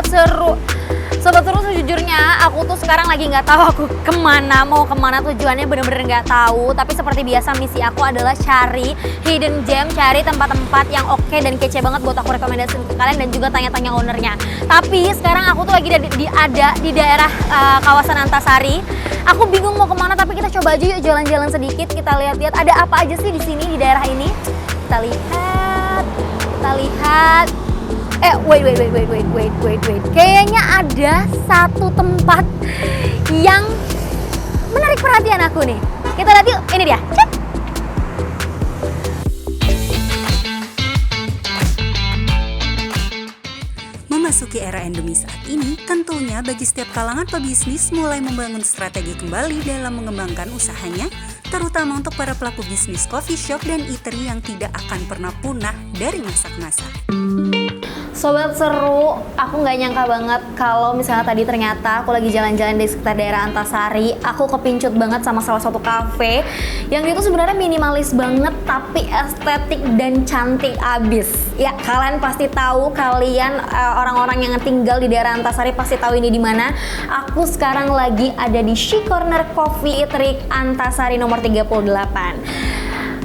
Sobat Seru. Sobat Seru, sejujurnya aku tuh sekarang lagi nggak tahu aku kemana, mau kemana, tujuannya bener-bener nggak tahu. Tapi seperti biasa misi aku adalah cari hidden gem, cari tempat-tempat yang oke dan kece banget buat aku rekomendasiin ke kalian dan juga tanya-tanya ownernya. Tapi sekarang aku tuh lagi ada di daerah kawasan Antasari. Aku bingung mau kemana, tapi kita coba aja yuk jalan-jalan sedikit. Kita lihat-lihat ada apa aja sih di sini di daerah ini. Kita lihat. Wait. Kayaknya ada satu tempat yang menarik perhatian aku nih. Kita lihat yuk, ini dia. Cek. Memasuki era endemi saat ini, tentunya bagi setiap kalangan pebisnis mulai membangun strategi kembali dalam mengembangkan usahanya, terutama untuk para pelaku bisnis coffee shop dan eatery yang tidak akan pernah punah dari masa ke masa. Sobat Seru, aku nggak nyangka banget kalau misalnya tadi ternyata aku lagi jalan-jalan di sekitar daerah Antasari, aku kepincut banget sama salah satu kafe yang itu sebenarnya minimalis banget tapi estetik dan cantik abis. Ya, kalian pasti tahu, orang-orang yang tinggal di daerah Antasari pasti tahu ini di mana. Aku sekarang lagi ada di She Corner Coffee Eatery Antasari nomor 38.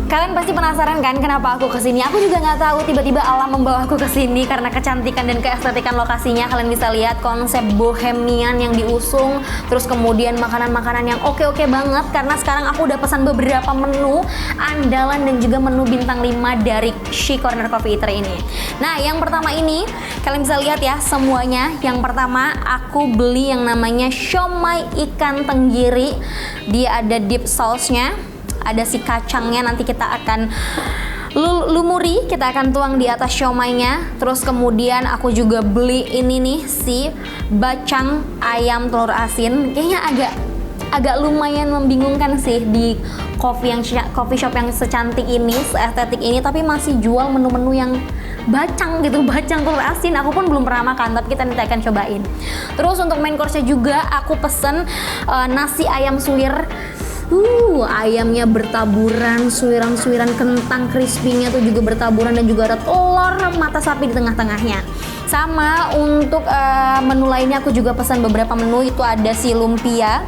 Kalian pasti penasaran kan kenapa aku kesini? Aku juga nggak tahu, tiba-tiba alam membawa aku kesini karena kecantikan dan keestetikan lokasinya. Kalian bisa lihat konsep bohemian yang diusung, terus kemudian makanan-makanan yang oke-oke banget. Karena sekarang aku udah pesan beberapa menu andalan dan juga menu bintang 5 dari She Corner Coffee Eatery ini. Nah, yang pertama ini kalian bisa lihat ya semuanya. Yang pertama aku beli yang namanya siomay ikan tenggiri. Dia ada deep sauce-nya. Ada si kacangnya, nanti kita akan lumuri, kita akan tuang di atas siomaynya. Terus kemudian aku juga beli ini nih, si bacang ayam telur asin. Kayaknya agak lumayan membingungkan sih di coffee shop yang secantik ini, seestetik ini, tapi masih jual menu-menu yang bacang gitu, bacang telur asin. Aku pun belum pernah makan, tapi kita nanti akan cobain. Terus untuk main course-nya juga aku pesen nasi ayam suwir. Ayamnya bertaburan, suiran-suiran kentang crispy-nya tuh juga bertaburan dan juga ada telur mata sapi di tengah-tengahnya. Sama untuk menu lainnya aku juga pesan beberapa menu, itu ada si lumpia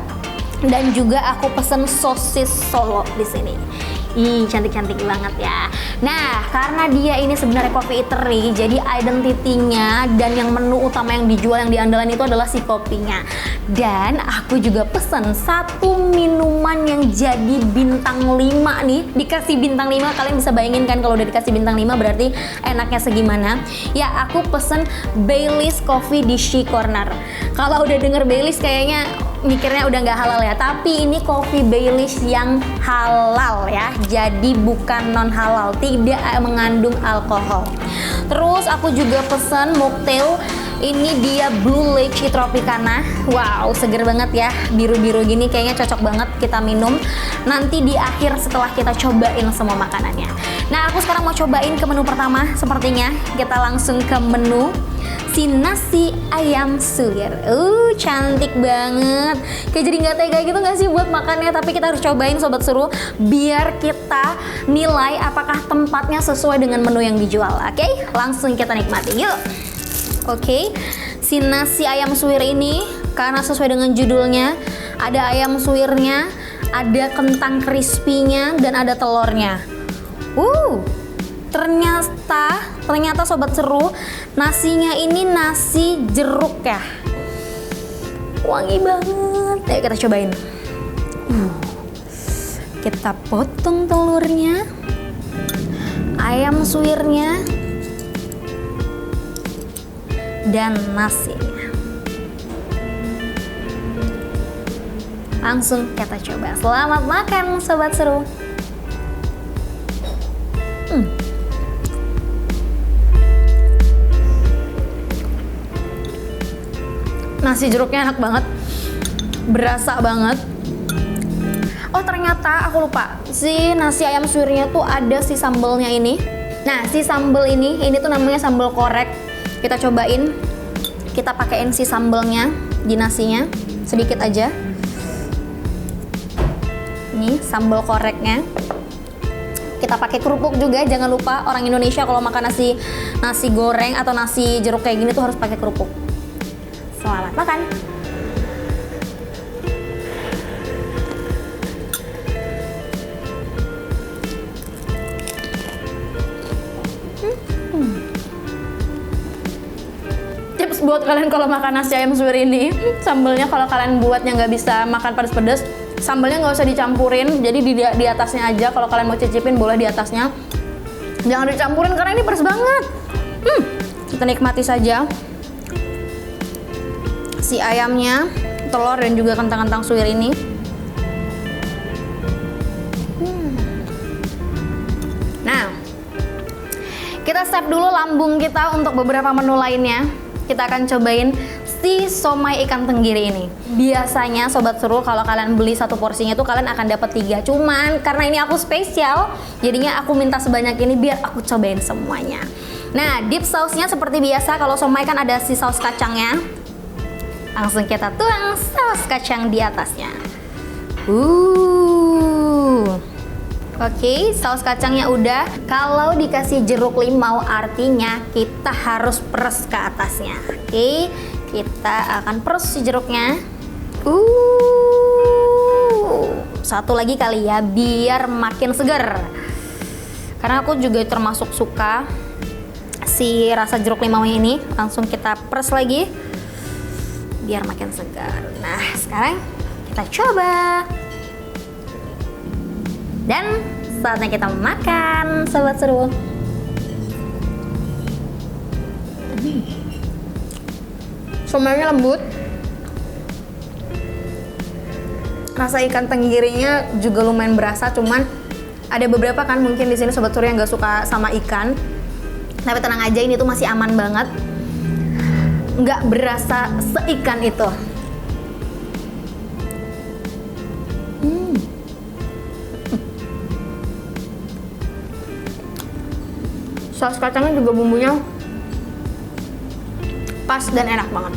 dan juga aku pesan sosis Solo di sini. Cantik-cantik banget ya. Nah, karena dia ini sebenarnya coffee eatery, jadi identitinya dan yang menu utama yang dijual, yang diandalan itu adalah si kopinya. Dan aku juga pesan satu minuman yang jadi bintang 5 nih. Dikasih bintang 5, kalian bisa bayangin kan kalau udah dikasih bintang 5 berarti enaknya segimana. Ya, aku pesen Baileys Coffee di She Corner. Kalau udah denger Baileys kayaknya mikirnya udah nggak halal ya, tapi ini coffee Baileys yang halal ya, jadi bukan non halal, tidak mengandung alkohol. Terus aku juga pesen mocktail, ini dia Blue Lychee Tropicana. Wow, seger banget ya, biru-biru gini, kayaknya cocok banget kita minum nanti di akhir setelah kita cobain semua makanannya. Nah, aku sekarang mau cobain ke menu pertama. Sepertinya kita langsung ke menu si nasi ayam suwir. Cantik banget. Kayak jadi nggak tega gitu nggak sih buat makannya, tapi kita harus cobain Sobat Seru biar kita nilai apakah tempatnya sesuai dengan menu yang dijual. Oke, langsung kita nikmati yuk. Oke, si nasi ayam suwir ini karena sesuai dengan judulnya, ada ayam suwirnya, ada kentang crispy-nya dan ada telurnya. Ternyata Sobat Seru, nasinya ini nasi jeruk ya. Wangi banget. Ayo kita cobain. Kita potong telurnya, ayam suwirnya, dan nasinya. Langsung kita coba. Selamat makan Sobat Seru. Nasi jeruknya enak banget, berasa banget. Oh, ternyata aku lupa, si nasi ayam suwirnya tuh ada si sambalnya ini. Nah, si sambal ini tuh namanya sambal korek. Kita cobain, kita pakein si sambalnya di nasinya sedikit aja. Ini sambal koreknya. Kita pakai kerupuk juga, jangan lupa orang Indonesia kalau makan nasi goreng atau nasi jeruk kayak gini tuh harus pakai kerupuk. Selamat makan. Tips buat kalian kalau makan nasi ayam suwir ini, sambelnya kalau kalian buatnya nggak bisa makan pedas-pedas, sambelnya nggak usah dicampurin, jadi di atasnya aja. Kalau kalian mau cicipin boleh di atasnya, jangan dicampurin karena ini pedas banget. Kita nikmati saja si ayamnya, telur dan juga kentang-kentang suwir ini. Nah, kita save dulu lambung kita untuk beberapa menu lainnya. Kita akan cobain si somai ikan tenggiri ini. Biasanya Sobat Seru kalau kalian beli satu porsinya tuh kalian akan dapat 3. Cuman karena ini aku spesial, jadinya aku minta sebanyak ini biar aku cobain semuanya. Nah, dip sausnya seperti biasa, kalau somai kan ada si saus kacangnya. Langsung kita tuang saus kacang di atasnya. Oke, saus kacangnya udah. Kalau dikasih jeruk limau artinya kita harus peres ke atasnya. Oke, kita akan peres si jeruknya. Satu lagi kali ya, biar makin segar. Karena aku juga termasuk suka si rasa jeruk limau ini. Langsung kita peres lagi biar makin segar. Nah, sekarang kita coba. Dan saatnya kita makan, Sobat Seru. Somainya lembut. Rasa ikan tenggirinya juga lumayan berasa, cuman ada beberapa kan mungkin di sini Sobat Seru yang nggak suka sama ikan. Tapi tenang aja, ini tuh masih aman banget. Nggak berasa seikan itu. Saus kacangnya juga bumbunya pas dan enak banget.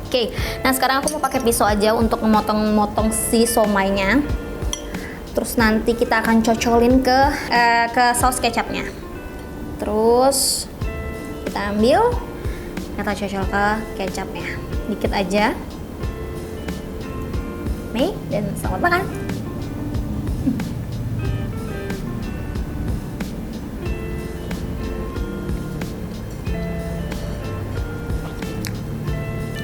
Oke, nah sekarang aku mau pakai pisau aja untuk memotong-motong si somainya. Terus nanti kita akan cocolin ke saus kecapnya. Terus kita ambil, kita cocol ke kecapnya. Dikit aja. Nih, dan selamat makan.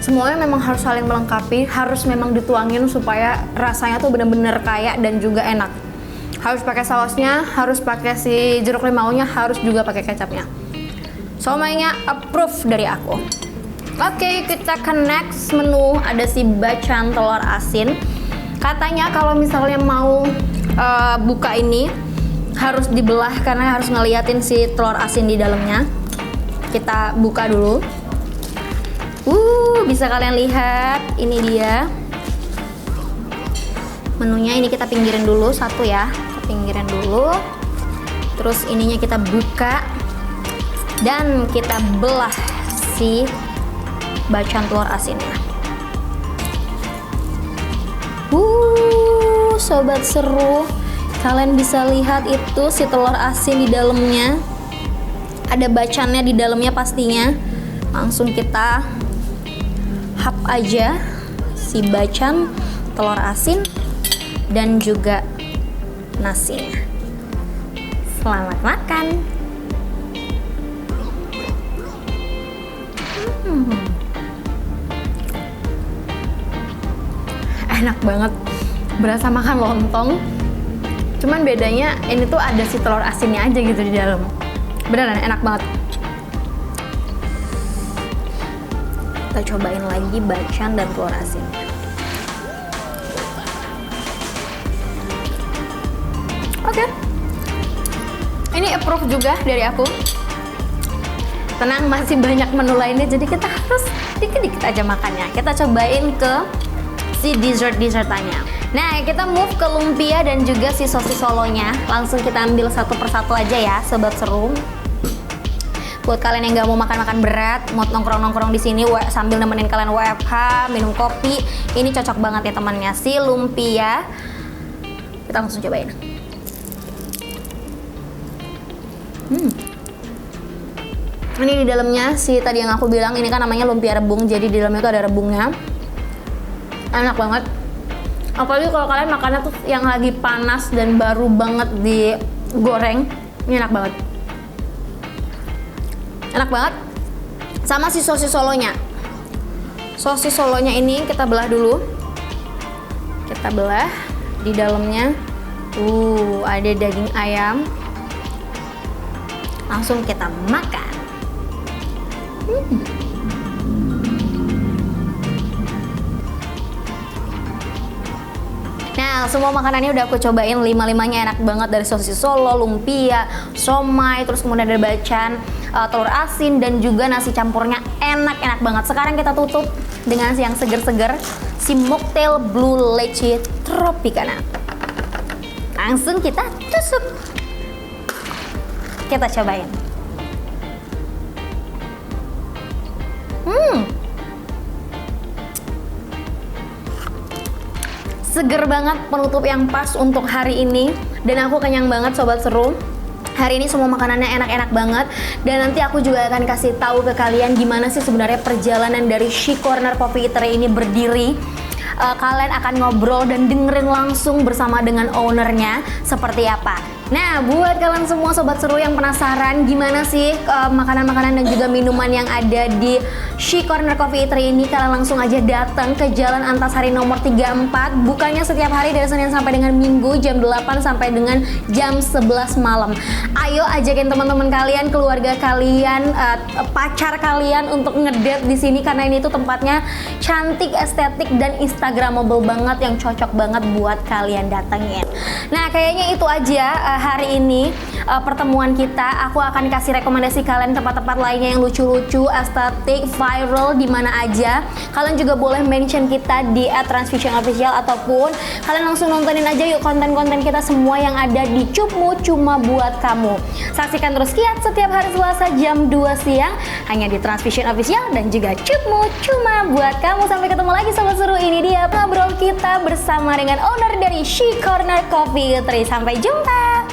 Semuanya memang harus saling melengkapi, harus memang dituangin supaya rasanya tuh bener-bener kaya dan juga enak. Harus pakai sausnya, harus pakai si jeruk limaunya, harus juga pakai kecapnya. Somainya approve dari aku. Oke, kita ke next menu, ada si bacang telur asin. Katanya kalau misalnya mau buka ini harus dibelah karena harus ngeliatin si telur asin di dalamnya. Kita buka dulu. Bisa kalian lihat, ini dia menunya. Ini kita pinggirin dulu satu ya, kita pinggirin dulu. Terus ininya kita buka dan kita belah si bacang telur asinnya. Sobat Seru, kalian bisa lihat itu si telur asin di dalamnya. Ada bacangnya di dalamnya pastinya. Langsung kita hap aja si bacang, telur asin, dan juga nasinya. Selamat makan. Enak banget, berasa makan lontong. Cuman bedanya ini tuh ada si telur asinnya aja gitu di dalam. Beneran enak banget. Kita cobain lagi bacang dan telur asin. Oke. Ini approve juga dari aku. Tenang, masih banyak menu lainnya, jadi kita harus dikit-dikit aja makannya. Kita cobain ke si dessert-dessertannya. Nah, kita move ke lumpia dan juga si sosis solonya. Langsung kita ambil satu persatu aja ya, Sobat Seru. Buat kalian yang nggak mau makan-makan berat, mau nongkrong-nongkrong di sini sambil nemenin kalian WFH, minum kopi, ini cocok banget ya temannya, si lumpia. Kita langsung cobain. Ini di dalamnya tadi yang aku bilang ini kan namanya lumpia rebung, jadi di dalamnya tuh ada rebungnya. Enak banget. Apalagi kalau kalian makannya tuh yang lagi panas dan baru banget digoreng, ini enak banget. Enak banget. Sama si sosis solonya. Sosis solonya ini kita belah dulu. Kita belah di dalamnya. Ada daging ayam. Langsung kita makan. Nah, semua makanannya udah aku cobain, 5-5-nya enak banget, dari sosis solo, lumpia, somai, terus kemudian ada bacan, telur asin, dan juga nasi campurnya enak-enak banget. Sekarang kita tutup dengan yang seger-seger, si mocktail blue leche tropicana. Langsung kita tusuk. Kita cobain. Seger banget, penutup yang pas untuk hari ini. Dan aku kenyang banget Sobat Seru. Hari ini semua makanannya enak-enak banget. Dan nanti aku juga akan kasih tahu ke kalian gimana sih sebenarnya perjalanan dari She Corner Coffee Eatery ini berdiri. Kalian akan ngobrol dan dengerin langsung bersama dengan ownernya seperti apa. Nah, buat kalian semua Sobat Seru yang penasaran gimana sih makanan-makanan dan juga minuman yang ada di She Corner Coffee Eatery ini, kalian langsung aja datang ke Jalan Antasari nomor 34. Bukanya setiap hari dari Senin sampai dengan Minggu jam 8 sampai dengan jam 11 malam. Ayo ajakin teman-teman kalian, keluarga kalian, pacar kalian untuk ngedate di sini karena ini tuh tempatnya cantik, estetik dan instagramable banget, yang cocok banget buat kalian datengin. Nah, kayaknya itu aja hari ini pertemuan kita. Aku akan kasih rekomendasi kalian tempat-tempat lainnya yang lucu-lucu, estetik, viral di mana aja. Kalian juga boleh mention kita di @transvision_official ataupun kalian langsung nontonin aja yuk konten-konten kita semua yang ada di Cupmu Cuma Buat Kamu. Saksikan terus Kiat setiap hari Selasa jam 2 siang hanya di Transvision Official dan juga Cupmu Cuma Buat Kamu. Sampai ketemu lagi Sobat Seru, ini dia ngobrol kita bersama dengan owner dari She Corner Coffee Eatery. Sampai jumpa.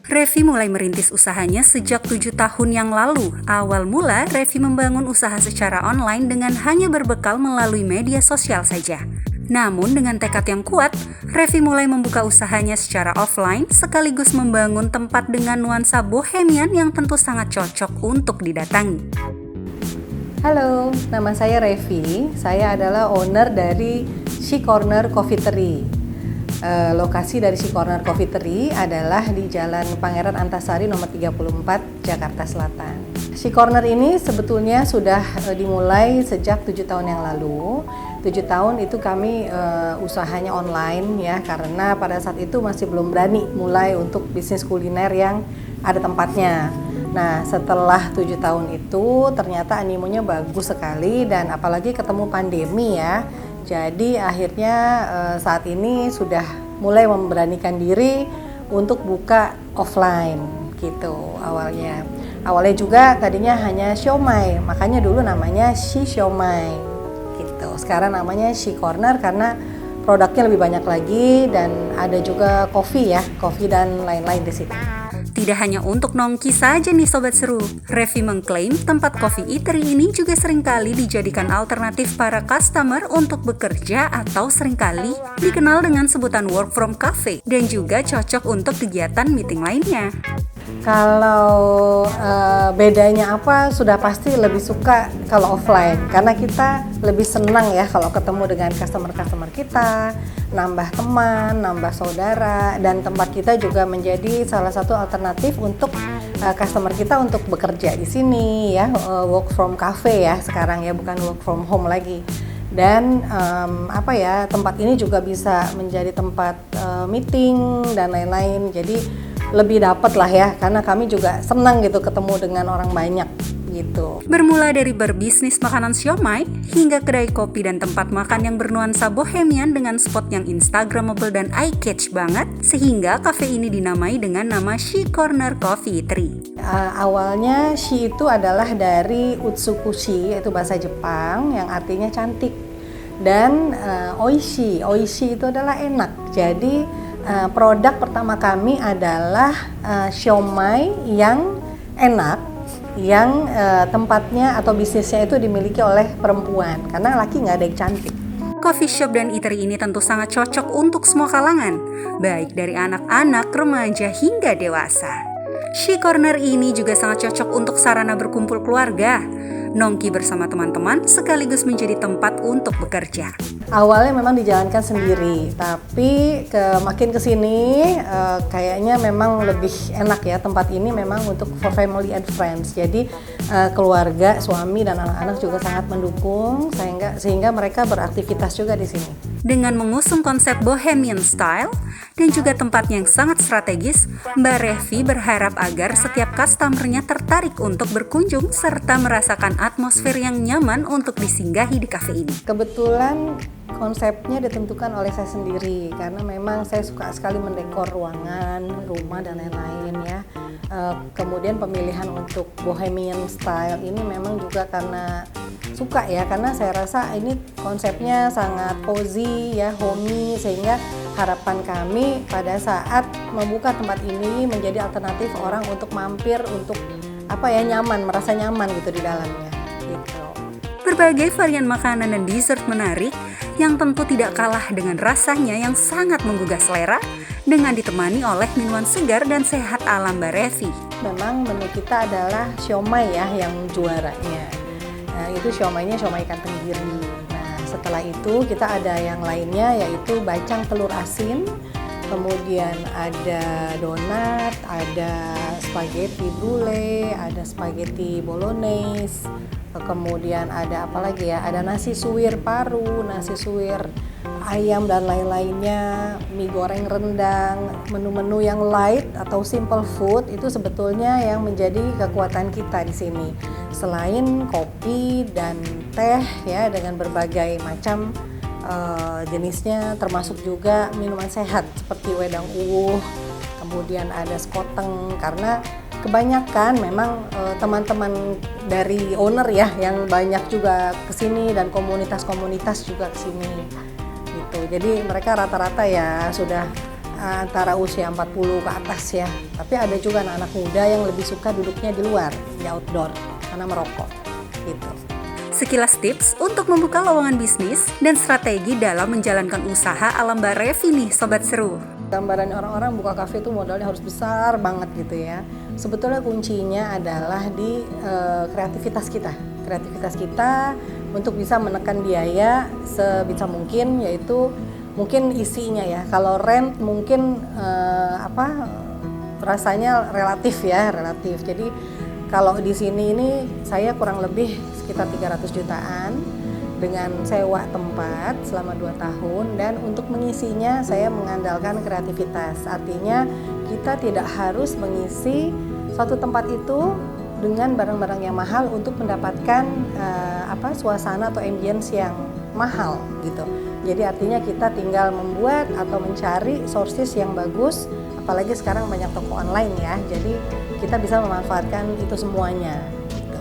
Revi mulai merintis usahanya sejak 7 tahun yang lalu. Awal mula, Revi membangun usaha secara online dengan hanya berbekal melalui media sosial saja. Namun dengan tekad yang kuat, Revi mulai membuka usahanya secara offline sekaligus membangun tempat dengan nuansa bohemian yang tentu sangat cocok untuk didatangi. Halo, nama saya Revi. Saya adalah owner dari She Corner Coffee Eatery. Lokasi dari She Corner Coffee Eatery adalah di Jalan Pangeran Antasari nomor 34, Jakarta Selatan. She Corner ini sebetulnya sudah dimulai sejak 7 tahun yang lalu. 7 tahun itu kami usahanya online ya, karena pada saat itu masih belum berani mulai untuk bisnis kuliner yang ada tempatnya. Nah, setelah 7 tahun itu ternyata animonya bagus sekali, dan apalagi ketemu pandemi ya. Jadi akhirnya saat ini sudah mulai memberanikan diri untuk buka offline gitu awalnya. Awalnya juga tadinya hanya siomay, makanya dulu namanya She Siomay gitu. Sekarang namanya She Corner karena produknya lebih banyak lagi, dan ada juga kopi dan lain-lain di situ. Tidak hanya untuk nongki saja nih Sobat Seru, Revi mengklaim tempat coffee eatery ini juga seringkali dijadikan alternatif para customer untuk bekerja atau seringkali dikenal dengan sebutan work from cafe dan juga cocok untuk kegiatan meeting lainnya. Kalau bedanya apa, sudah pasti lebih suka kalau offline, karena kita lebih senang ya kalau ketemu dengan customer-customer kita, nambah teman, nambah saudara, dan tempat kita juga menjadi salah satu alternatif untuk customer kita untuk bekerja di sini ya, work from cafe ya sekarang ya, bukan work from home lagi. Dan tempat ini juga bisa menjadi tempat meeting dan lain-lain, jadi lebih dapat lah ya, karena kami juga senang gitu ketemu dengan orang banyak gitu. Bermula dari berbisnis makanan siomay hingga kedai kopi dan tempat makan yang bernuansa bohemian dengan spot yang instagramable dan eye catch banget, sehingga kafe ini dinamai dengan nama She Corner Coffee Eatery. Awalnya She itu adalah dari utsukushi, yaitu bahasa Jepang yang artinya cantik, dan oishi itu adalah enak. Jadi Produk pertama kami adalah siomay yang enak, yang tempatnya atau bisnisnya itu dimiliki oleh perempuan, karena laki nggak ada yang cantik. Coffee shop dan eatery ini tentu sangat cocok untuk semua kalangan, baik dari anak-anak, remaja, hingga dewasa. She Corner ini juga sangat cocok untuk sarana berkumpul keluarga, nongki bersama teman-teman, sekaligus menjadi tempat untuk bekerja. Awalnya memang dijalankan sendiri, tapi makin kesini kayaknya memang lebih enak ya, tempat ini memang untuk for family and friends. Jadi keluarga, suami dan anak-anak juga sangat mendukung sehingga mereka beraktivitas juga di sini. Dengan mengusung konsep bohemian style dan juga tempat yang sangat strategis, Mbak Revi berharap agar setiap customer-nya tertarik untuk berkunjung serta merasakan atmosfer yang nyaman untuk disinggahi di kafe ini. Kebetulan konsepnya ditentukan oleh saya sendiri karena memang saya suka sekali mendekor ruangan, rumah dan lain-lain ya. Kemudian pemilihan untuk bohemian style ini memang juga karena suka ya, karena saya rasa ini konsepnya sangat cozy ya, homey, sehingga harapan kami pada saat membuka tempat ini menjadi alternatif orang untuk mampir untuk nyaman, merasa nyaman gitu di dalamnya gitu. Berbagai varian makanan dan dessert menarik yang tentu tidak kalah dengan rasanya yang sangat menggugah selera dengan ditemani oleh minuman segar dan sehat ala Mbak Revi. Memang menu kita adalah siomay ya yang juaranya. Nah, itu siomaynya siomay ikan tenggiri. Nah, setelah itu kita ada yang lainnya yaitu bacang telur asin, kemudian ada donat, ada spaghetti brulee, ada spaghetti bolognese, kemudian ada apa lagi ya? Ada nasi suwir paru, nasi suwir ayam dan lain-lainnya, mie goreng rendang, menu-menu yang light atau simple food itu sebetulnya yang menjadi kekuatan kita di sini. Selain kopi dan teh ya dengan berbagai macam jenisnya, termasuk juga minuman sehat seperti wedang uwuh, kemudian ada skoteng, karena kebanyakan memang teman-teman dari owner ya yang banyak juga kesini dan komunitas-komunitas juga kesini gitu. Jadi mereka rata-rata ya sudah antara usia 40 ke atas ya, tapi ada juga anak-anak muda yang lebih suka duduknya di luar, di outdoor karena merokok gitu. Sekilas tips untuk membuka lowongan bisnis dan strategi dalam menjalankan usaha ala Mbak Revi nih Sobat Seru. Gambaran orang-orang buka kafe itu modalnya harus besar banget gitu ya. Sebetulnya kuncinya adalah di kreativitas kita. Kreativitas kita untuk bisa menekan biaya sebisa mungkin, yaitu mungkin isinya ya. Kalau rent mungkin rasanya relatif ya, relatif. Jadi kalau di sini ini saya kurang lebih sekitar 300 jutaan dengan sewa tempat selama 2 tahun, dan untuk mengisinya saya mengandalkan kreativitas. Artinya kita tidak harus mengisi suatu tempat itu dengan barang-barang yang mahal untuk mendapatkan suasana atau ambience yang mahal gitu. Jadi artinya kita tinggal membuat atau mencari sources yang bagus, apalagi sekarang banyak toko online ya. Jadi kita bisa memanfaatkan itu semuanya. Gitu.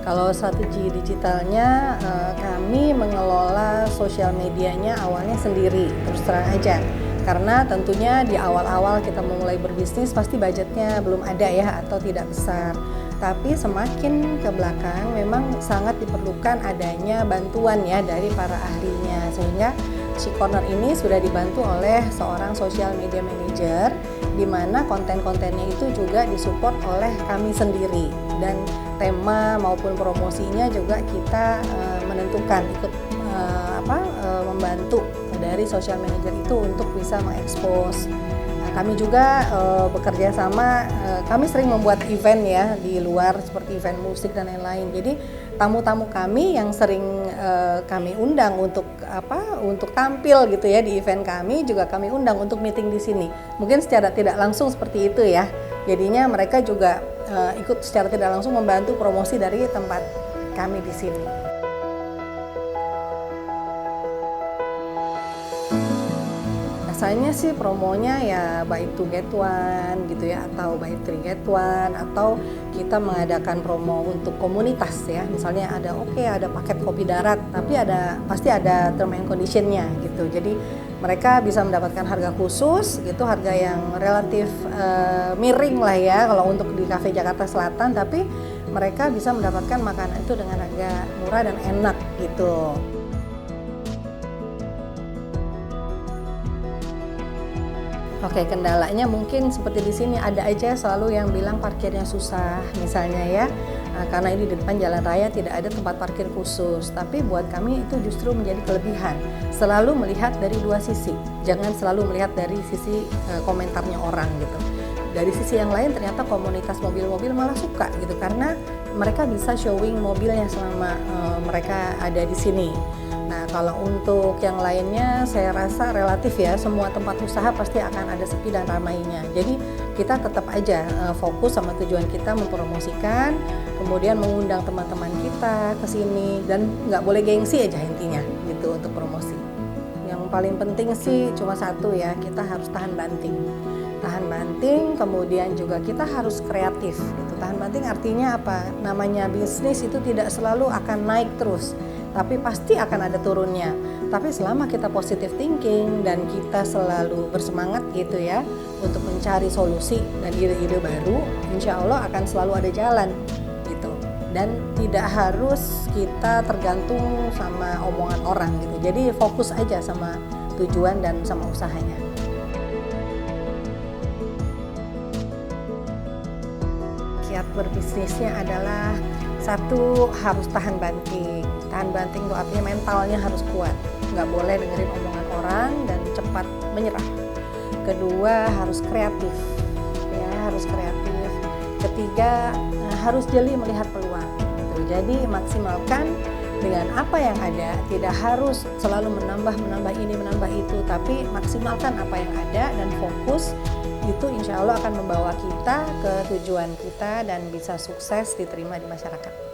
Kalau strategi digitalnya, kami mengelola sosial medianya awalnya sendiri, terus terang aja. Karena tentunya di awal-awal kita memulai berbisnis pasti budgetnya belum ada ya atau tidak besar. Tapi semakin ke belakang memang sangat diperlukan adanya bantuan ya dari para ahlinya, sehingga She Corner ini sudah dibantu oleh seorang social media manager, di mana konten-kontennya itu juga disupport oleh kami sendiri, dan tema maupun promosinya juga kita menentukan, ikut membantu dari social manager itu untuk bisa mengekspos. Kami juga bekerja sama, kami sering membuat event ya di luar seperti event musik dan lain-lain. Jadi tamu-tamu kami yang sering kami undang untuk tampil gitu ya di event kami, juga kami undang untuk meeting di sini. Mungkin secara tidak langsung seperti itu ya. Jadinya mereka juga ikut secara tidak langsung membantu promosi dari tempat kami di sini. Biasanya sih promonya ya buy 2 get 1 gitu ya, atau buy 3 get 1, atau kita mengadakan promo untuk komunitas ya. Misalnya ada paket kopi darat, tapi pasti ada term and conditionnya gitu. Jadi mereka bisa mendapatkan harga khusus, gitu, harga yang relatif miring lah ya kalau untuk di Cafe Jakarta Selatan, tapi mereka bisa mendapatkan makanan itu dengan harga murah dan enak gitu. Oke, kendalanya mungkin seperti di sini ada aja selalu yang bilang parkirnya susah misalnya ya. Karena ini di depan jalan raya tidak ada tempat parkir khusus. Tapi buat kami itu justru menjadi kelebihan. Selalu melihat dari dua sisi. Jangan selalu melihat dari sisi komentarnya orang gitu. Dari sisi yang lain ternyata komunitas mobil-mobil malah suka gitu karena mereka bisa showing mobilnya selama mereka ada di sini. Nah, kalau untuk yang lainnya saya rasa relatif ya, semua tempat usaha pasti akan ada sepi dan ramainya. Jadi kita tetap aja fokus sama tujuan kita mempromosikan, kemudian mengundang teman-teman kita ke sini dan nggak boleh gengsi aja intinya gitu untuk promosi. Yang paling penting sih cuma satu ya, kita harus tahan banting. Tahan banting, kemudian juga kita harus kreatif gitu. Tahan banting artinya apa? Namanya bisnis itu tidak selalu akan naik terus, tapi pasti akan ada turunnya. Tapi selama kita positive thinking dan kita selalu bersemangat gitu ya untuk mencari solusi dan ide-ide baru, insya Allah akan selalu ada jalan gitu. Dan tidak harus kita tergantung sama omongan orang gitu. Jadi fokus aja sama tujuan dan sama usahanya. Kiat berbisnisnya adalah satu, harus tahan banting. Tahan banting itu artinya mentalnya harus kuat. Nggak boleh dengerin omongan orang dan cepat menyerah. Kedua, harus kreatif. Ya, harus kreatif. Ketiga, harus jeli melihat peluang. Gitu. Jadi maksimalkan dengan apa yang ada. Tidak harus selalu menambah ini, menambah itu. Tapi maksimalkan apa yang ada dan fokus. Itu insya Allah akan membawa kita ke tujuan kita dan bisa sukses diterima di masyarakat.